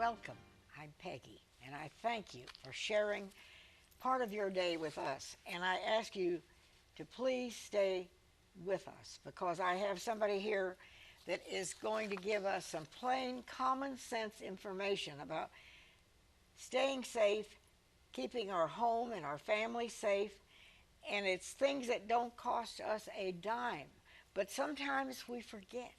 Welcome. I'm Peggy, and I thank you for sharing part of your day with us. And I ask you to please stay with us because I have somebody here that is going to give us some plain common sense information about staying safe, keeping our home and our family safe, and it's things that don't cost us a dime. But sometimes we forget.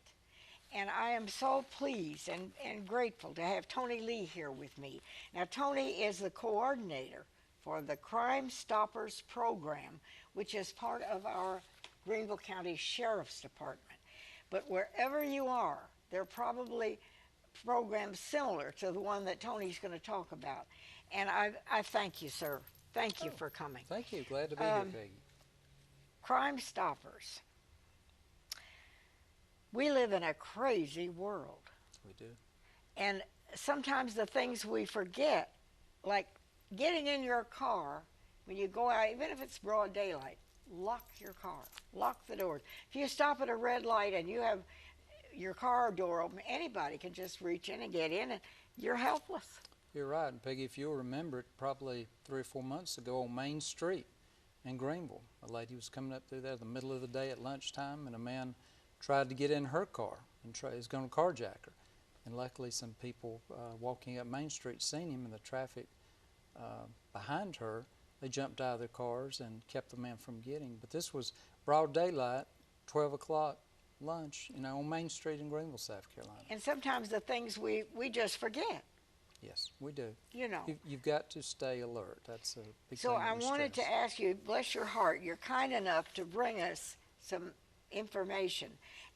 And I am so pleased and grateful to have Tony Lee here with me. Now, Tony is the coordinator for the Crime Stoppers program, which is part of our Greenville County Sheriff's Department. But wherever you are, there are probably programs similar to the one that Tony's going to talk about. And I thank you, sir. Thank you for coming. Thank you. Glad to be here, Peggy. Crime Stoppers. We live in a crazy world. We do. And sometimes the things we forget, like getting in your car when you go out, even if it's broad daylight, lock your car, lock the doors. If you stop at a red light and you have your car door open, anybody can just reach in and get in, and you're helpless. You're right. And Peggy, if you'll remember it, probably 3 or 4 months ago on Main Street in Greenville, a lady was coming up through there in the middle of the day at lunchtime, and a man tried to get in her car and was going to carjack her. And luckily some people walking up Main Street seen him, and the traffic behind her, they jumped out of their cars and kept the man from getting. But this was broad daylight, 12 o'clock lunch, on Main Street in Greenville, South Carolina. And sometimes the things we just forget. Yes, we do. You've got to stay alert. That's a big thing. So I wanted to ask you, bless your heart, you're kind enough to bring us some information,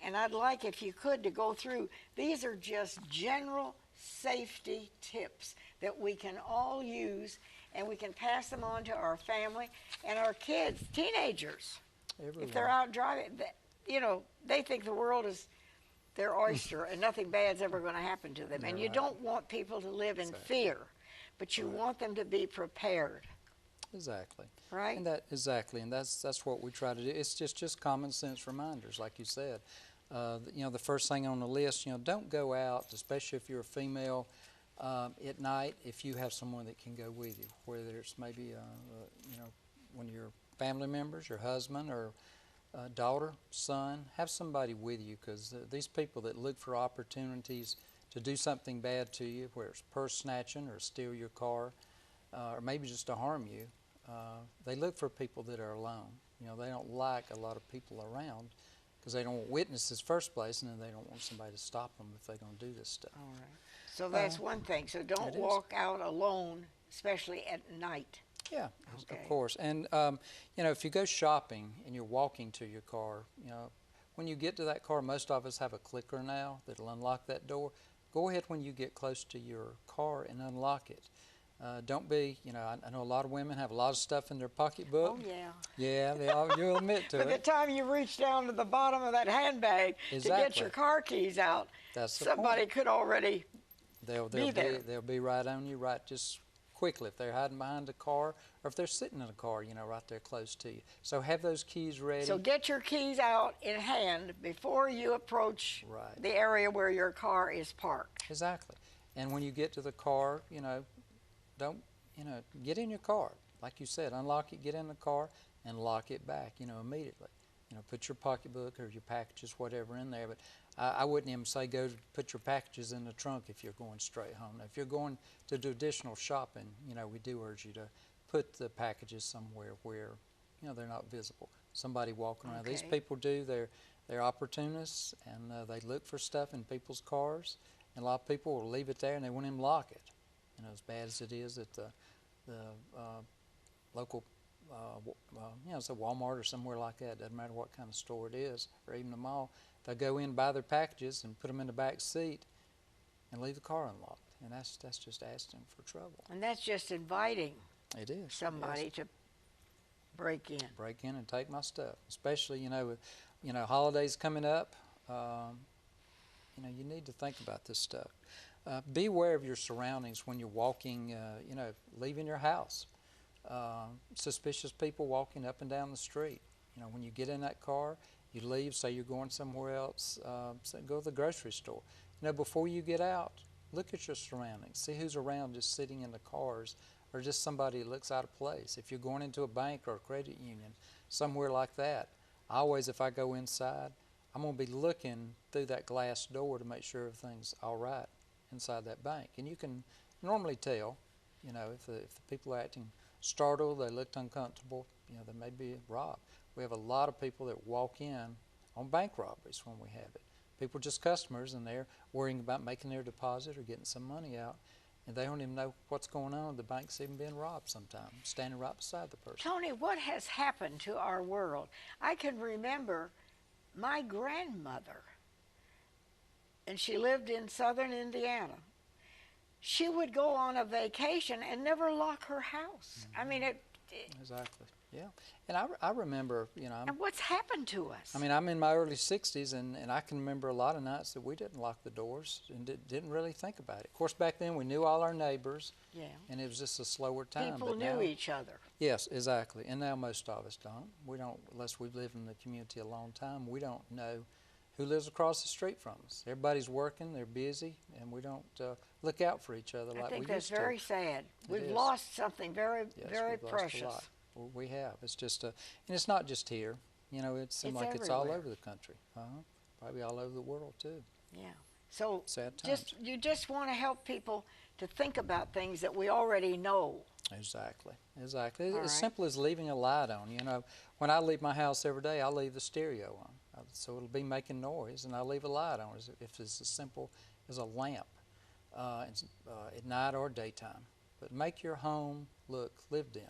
and I'd like, if you could, to go through. These are just general safety tips that we can all use, and we can pass them on to our family and our kids, teenagers. Everyone. If they're out driving, they think the world is their oyster and nothing bad's ever going to happen to them. And you don't want people to live in fear, but you want them to be prepared. Exactly. Right. And that's what we try to do. It's just common sense reminders, like you said. The first thing on the list, don't go out, especially if you're a female, at night if you have someone that can go with you, whether it's maybe one of your family members, your husband or daughter, son, have somebody with you, because these people that look for opportunities to do something bad to you, whether it's purse snatching or steal your car, or maybe just to harm you, they look for people that are alone. They don't like a lot of people around because they don't want witnesses first place, and then they don't want somebody to stop them if they're going to do this stuff. All right. So that's one thing. So don't walk out alone, especially at night. Yeah, okay. Of course. And, if you go shopping and you're walking to your car, when you get to that car, most of us have a clicker now that'll unlock that door. Go ahead when you get close to your car and unlock it. Don't be, I know a lot of women have a lot of stuff in their pocketbook. Oh, yeah. Yeah, you'll admit to it. By the time you reach down to the bottom of that handbag to get your car keys out, somebody could already be there. They'll be right on you, right just quickly, if they're hiding behind a car or if they're sitting in a car, right there close to you. So have those keys ready. So get your keys out in hand before you approach the area where your car is parked. Exactly. And when you get to the car, don't, get in your car. Like you said, unlock it, get in the car, and lock it back, immediately. Put your pocketbook or your packages, whatever, in there. But I wouldn't even say go put your packages in the trunk if you're going straight home. Now, if you're going to do additional shopping, we do urge you to put the packages somewhere where, they're not visible. Somebody walking around. These people they're opportunists, and they look for stuff in people's cars. And a lot of people will leave it there and they won't even lock it. As bad as it is at the local, it's a Walmart or somewhere like that. Doesn't matter what kind of store it is, or even the mall. They'll go in, buy their packages, and put them in the back seat, and leave the car unlocked. And that's just asking for trouble. And that's just inviting somebody to break in. Break in and take my stuff. Especially, with holidays coming up. You need to think about this stuff. Be aware of your surroundings when you're walking, leaving your house. Suspicious people walking up and down the street. When you get in that car, you leave, say you're going somewhere else, go to the grocery store. Before you get out, Look at your surroundings. See who's around just sitting in the cars, or just somebody that looks out of place. If you're going into a bank or a credit union, somewhere like that, I always, if I go inside, I'm going to be looking through that glass door to make sure everything's all right inside that bank. And you can normally tell, you know, if the people are acting startled, they looked uncomfortable, you know, they may be robbed. We have a lot of people that walk in on bank robberies when we have it. People are just customers, and they're worrying about making their deposit or getting some money out, and they don't even know what's going on. The bank's even being robbed sometimes, standing right beside the person. Tony, what has happened to our world? I can remember my grandmother, and she lived in southern Indiana. She would go on a vacation and never lock her house. I mean, Exactly. Yeah. And I remember, you know, and what's happened to us? I mean, I'm in my early 60s, and I can remember a lot of nights that we didn't lock the doors and didn't really think about it. Of course, back then we knew all our neighbors, Yeah. and it was just a slower time. People but knew now, each other. Yes, exactly. And now most of us don't. We don't, unless we've lived in the community a long time, we don't know who lives across the street from us. Everybody's working, they're busy, and we don't look out for each other like we used to. I think that's very sad. We've is. lost something very, Yes, very we've precious. lost a lot. Well, we have. It's just and it's not just here. You know, it seems It's like it's all everywhere. over the country. Probably all over the world too. Yeah. So Sad times. you just want to help people to think about things that we already know. Exactly. Exactly. All As right. simple as leaving a light on. You know, when I leave my house every day, I leave the stereo on, so it'll be making noise, and I leave a light on. If it's as simple as a lamp, at night or daytime. But make your home look lived in.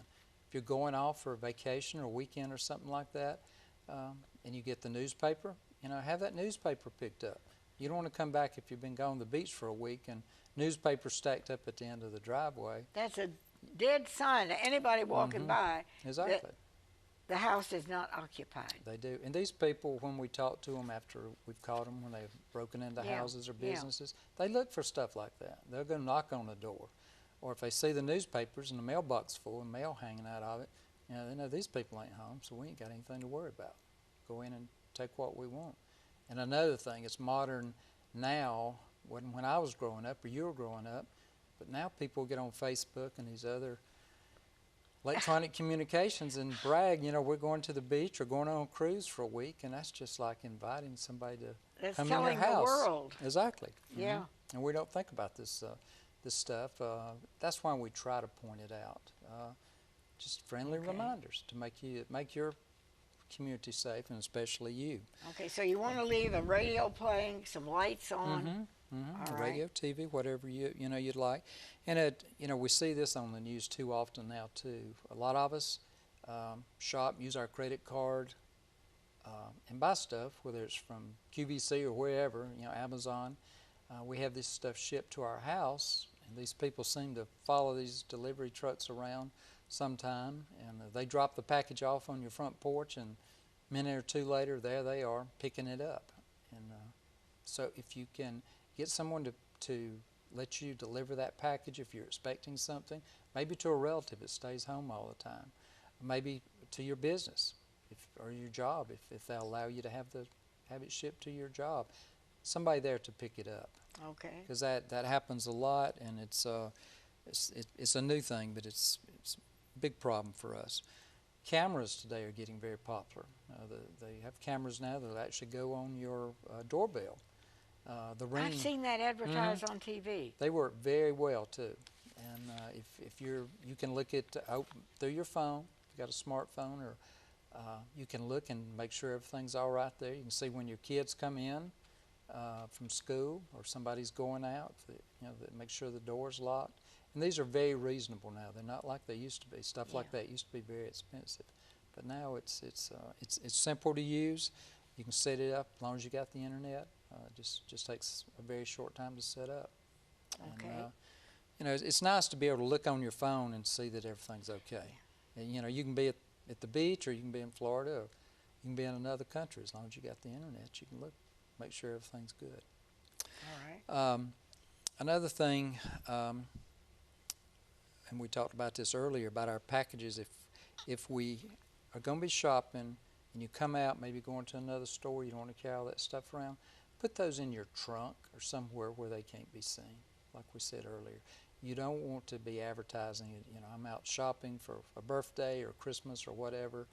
If you're going off for a vacation or weekend or something like that, and you get the newspaper, you know, have that newspaper picked up. You don't want to come back if you've been gone to the beach for a week and newspaper stacked up at the end of the driveway. That's a dead sign to anybody walking by Exactly. that the house is not occupied. They do. And these people, when we talk to them after we've caught them, when they've broken into Yeah, houses or yeah. businesses, they look for stuff like that. They'll go knock on the door. Or if they see the newspapers and the mailbox full and mail hanging out of it, you know, they know these people ain't home, so we ain't got anything to worry about. Go in and take what we want. And another thing, it's modern now, when I was growing up or you were growing up, but now people get on Facebook and these other electronic communications and brag, you know, we're going to the beach or going on a cruise for a week, and that's just like inviting somebody to That's come in your telling the house. world. Exactly. Yeah. And we don't think about this stuff. That's why we try to point it out. Just friendly Okay. reminders to make your community safe, and especially you. Okay, so you want to leave a radio playing, some lights on. All right. Radio, TV, whatever you'd like. And we see this on the news too often now too. A lot of us shop, use our credit card, and buy stuff, whether it's from QVC or wherever, Amazon. We have this stuff shipped to our house, and these people seem to follow these delivery trucks around sometime, and they drop the package off on your front porch, and a minute or two later, there they are picking it up. And so if you can get someone to let you deliver that package if you're expecting something, maybe to a relative that stays home all the time, maybe to your business or your job, if they'll allow you to have it shipped to your job, somebody there to pick it up. Okay. Because that happens a lot, and it's a new thing, but it's a big problem for us. Cameras today are getting very popular. They have cameras now that actually go on your doorbell. The Ring. I've seen that advertised on TV. They work very well too, and if you can look at through your phone, if you got a smartphone, or you can look and make sure everything's all right there. You can see when your kids come in from school or somebody's going out. That make sure the door's locked. And these are very reasonable now. They're not like they used to be. Stuff like that used to be very expensive, but now it's simple to use. You can set it up as long as you got the internet. Just takes a very short time to set up. Okay. And, it's nice to be able to look on your phone and see that everything's okay. And, you can be at the beach, or you can be in Florida, or you can be in another country. As long as you got the internet, you can look, make sure everything's good. All right. Another thing, and we talked about this earlier, about our packages. If we are going to be shopping and you come out, maybe going to another store, you don't want to carry all that stuff around, put those in your trunk or somewhere where they can't be seen. like we said earlier. You don't want to be advertising it, you know, I'm out shopping for a birthday or Christmas or whatever,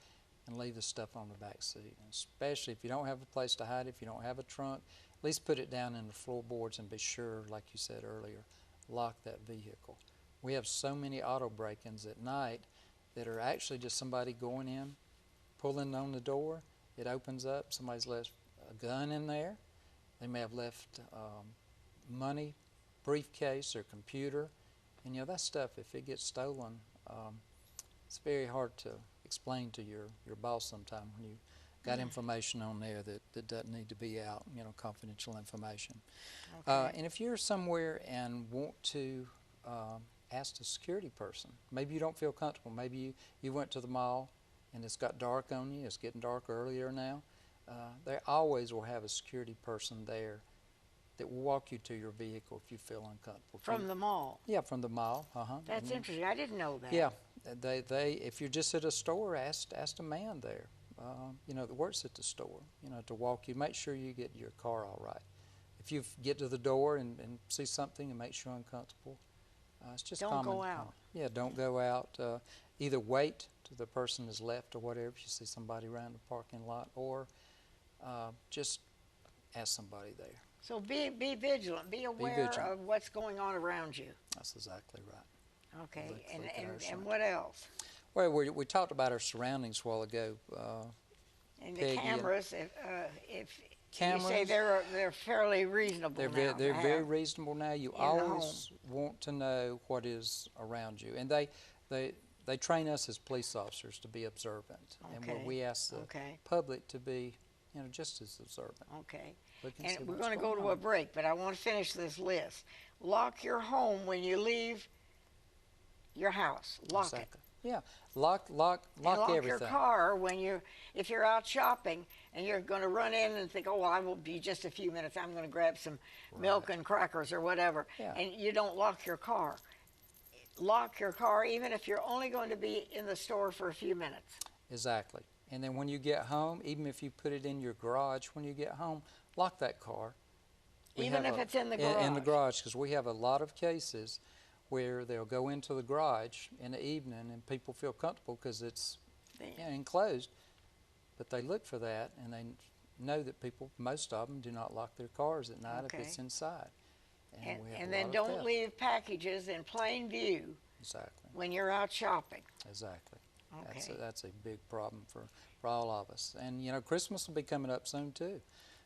and leave the stuff on the back seat. And especially if you don't have a place to hide it, if you don't have a trunk, at least put it down in the floorboards and be sure, like you said earlier, lock that vehicle. We have so many auto break-ins at night that are actually just somebody going in, pulling on the door, it opens up, somebody's left a gun in there, they may have left money, briefcase, or computer, and you know that stuff, if it gets stolen, it's very hard to explain to your boss sometime when you got information on there that doesn't need to be out, you know, confidential information. Okay. And if you're somewhere and want to ask the security person, maybe you don't feel comfortable, maybe you went to the mall and it's got dark on you, it's getting dark earlier now, they always will have a security person there that will walk you to your vehicle if you feel uncomfortable. From the mall. Yeah, from the mall. That's interesting. I didn't know that. Yeah, they if you're just at a store, ask a man there, you know, that works at the store, you know, to walk you. Make sure you get your car all right. If you get to the door and see something and make sure uncomfortable, it's just Don't common. go out. Yeah, don't go out. Either wait till the person is left or whatever. If you see somebody around the parking lot, or just ask somebody there. So be vigilant. Be aware vigilant. of what's going on around you. That's exactly right. Okay. Look at our And surroundings. what else? Well, we talked about our surroundings a while ago. And the Peggy and- cameras, if you Cameras, say they're fairly reasonable they're now. very to very have. reasonable now. You the always want to know what is around you, and they train us as police officers to be observant, and Okay. we ask the Okay. public to be, you know, just as observant. Okay. Look and see And we're what's going to go to a on. break, but I want to finish this list. Lock your home when you leave your house. Lock it. Exactly. Yeah, lock And lock everything. your car when if you're out shopping and you're going to run in and think, oh, well, I will be just a few minutes. I'm going to grab some milk and crackers or whatever. Yeah. And you don't lock your car. Lock your car even if you're only going to be in the store for a few minutes. Exactly. And then when you get home, even if you put it in your garage, when you get home, lock that car. We Even have if it's in the garage. In the garage, because we have a lot of cases where they'll go into the garage in the evening and people feel comfortable because it's enclosed, but they look for that and they know that people, most of them, do not lock their cars at night if it's Okay. inside. And, we have and a then lot of don't theft. leave packages in plain view Exactly. when you're out shopping. Exactly. Okay. That's a big problem for all of us. And, you know, Christmas will be coming up soon, too.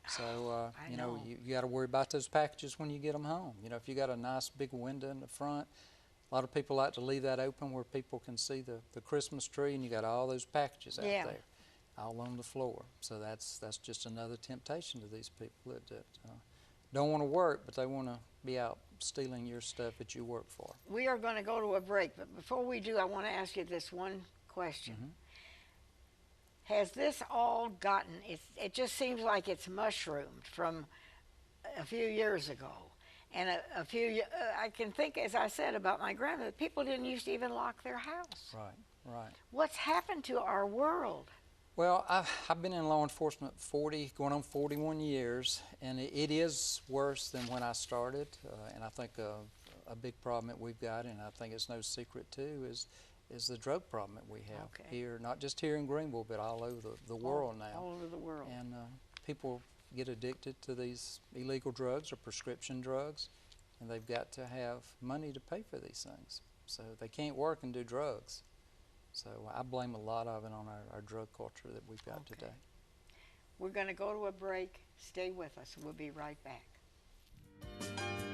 So, I you know, know. you got to worry about those packages when you get them home. You know, if you got a nice big window in the front, a lot of people like to leave that open where people can see the Christmas tree, and you got all those packages out Yeah. there, all on the floor. So that's just another temptation to these people that don't want to work, but they want to be out stealing your stuff that you work for. We are going to go to a break, but before we do, I want to ask you this one question. Mm-hmm. Has this all gotten, it just seems like it's mushroomed from a few years ago. And I can think, as I said about my grandmother, people didn't used to even lock their house. Right. What's happened to our world? Well, I've been in law enforcement going on 41 years, and it is worse than when I started. And I think a big problem that we've got, and I think it's no secret too, is the drug problem that we have here, not just here in Greenville, but all over the world now. All over the world. And people get addicted to these illegal drugs or prescription drugs, and they've got to have money to pay for these things. So they can't work and do drugs. So I blame a lot of it on our drug culture that we've got today. We're going to go to a break. Stay with us. We'll be right back.